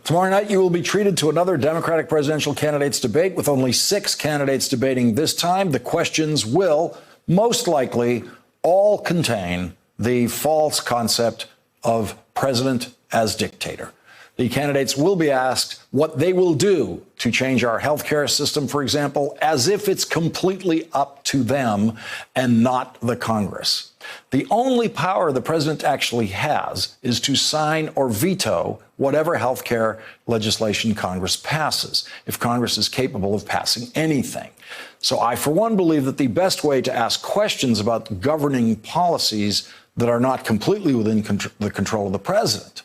Tomorrow night, you will be treated to another Democratic presidential candidates debate with only 6 candidates debating this time. The questions will most likely all contain the false concept of president as dictator. The candidates will be asked what they will do to change our healthcare system, for example, as if it's completely up to them and not the Congress. The only power the president actually has is to sign or veto whatever healthcare legislation Congress passes, if Congress is capable of passing anything. So I, for one, believe that the best way to ask questions about governing policies that are not completely within the control of the president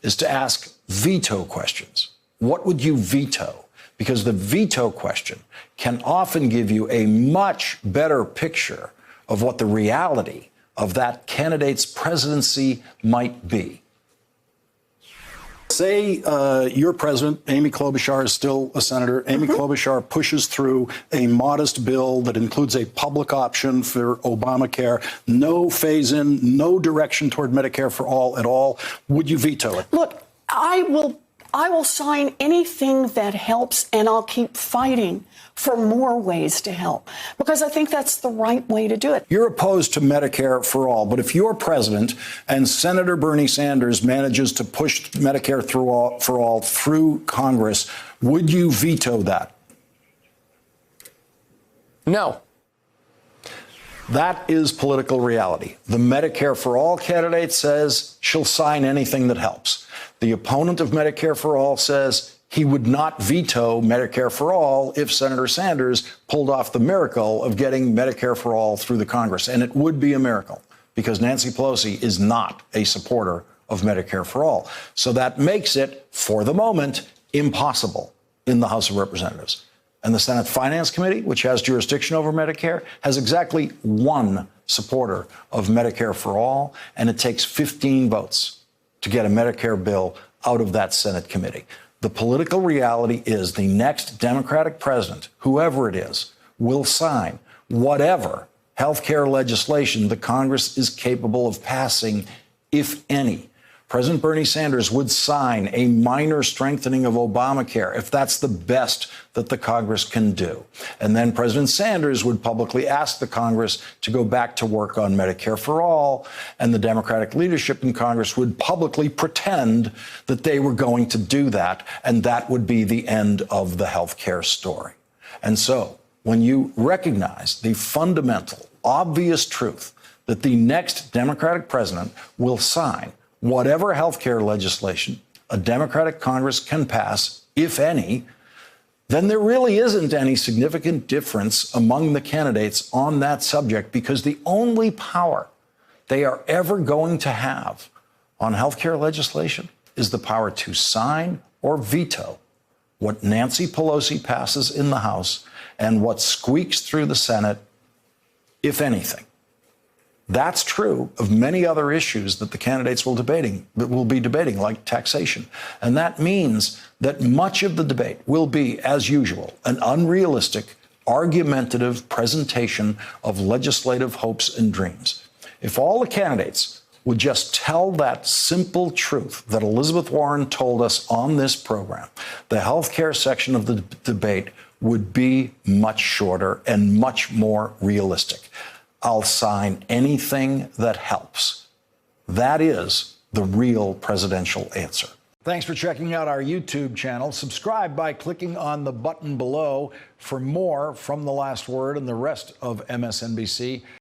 is to ask veto questions. What would you veto? Because the veto question can often give you a much better picture of what the reality of that candidate's presidency might be. Say your president, Amy Klobuchar, is still a senator. Amy Klobuchar pushes through a modest bill that includes a public option for Obamacare, no phase-in, no direction toward Medicare for all at all. Would you veto it? Look, I will sign anything that helps, and I'll keep fighting for more ways to help, because I think that's the right way to do it. You're opposed to Medicare for all, but if you're president and Senator Bernie Sanders manages to push Medicare for all through Congress, would you veto that? No. That is political reality. The Medicare for All candidate says she'll sign anything that helps. The opponent of Medicare for All says he would not veto Medicare for All if Senator Sanders pulled off the miracle of getting Medicare for All through the Congress. And it would be a miracle because Nancy Pelosi is not a supporter of Medicare for All. So that makes it, for the moment, impossible in the House of Representatives. And the Senate Finance Committee, which has jurisdiction over Medicare, has exactly one supporter of Medicare for All, and it takes 15 votes to get a Medicare bill out of that Senate committee. The political reality is the next Democratic president, whoever it is, will sign whatever health care legislation the Congress is capable of passing, if any. President Bernie Sanders would sign a minor strengthening of Obamacare if that's the best that the Congress can do. And then President Sanders would publicly ask the Congress to go back to work on Medicare for All, and the Democratic leadership in Congress would publicly pretend that they were going to do that, and that would be the end of the health care story. And so when you recognize the fundamental, obvious truth that the next Democratic president will sign whatever health care legislation a Democratic Congress can pass, if any, then there really isn't any significant difference among the candidates on that subject, because the only power they are ever going to have on health care legislation is the power to sign or veto what Nancy Pelosi passes in the House and what squeaks through the Senate, if anything. That's true of many other issues that the candidates will be debating, like taxation. And that means that much of the debate will be, as usual, an unrealistic, argumentative presentation of legislative hopes and dreams. If all the candidates would just tell that simple truth that Elizabeth Warren told us on this program, the health care section of the debate would be much shorter and much more realistic. I'll sign anything that helps. That is the real presidential answer. Thanks for checking out our YouTube channel. Subscribe by clicking on the button below for more from The Last Word and the rest of MSNBC.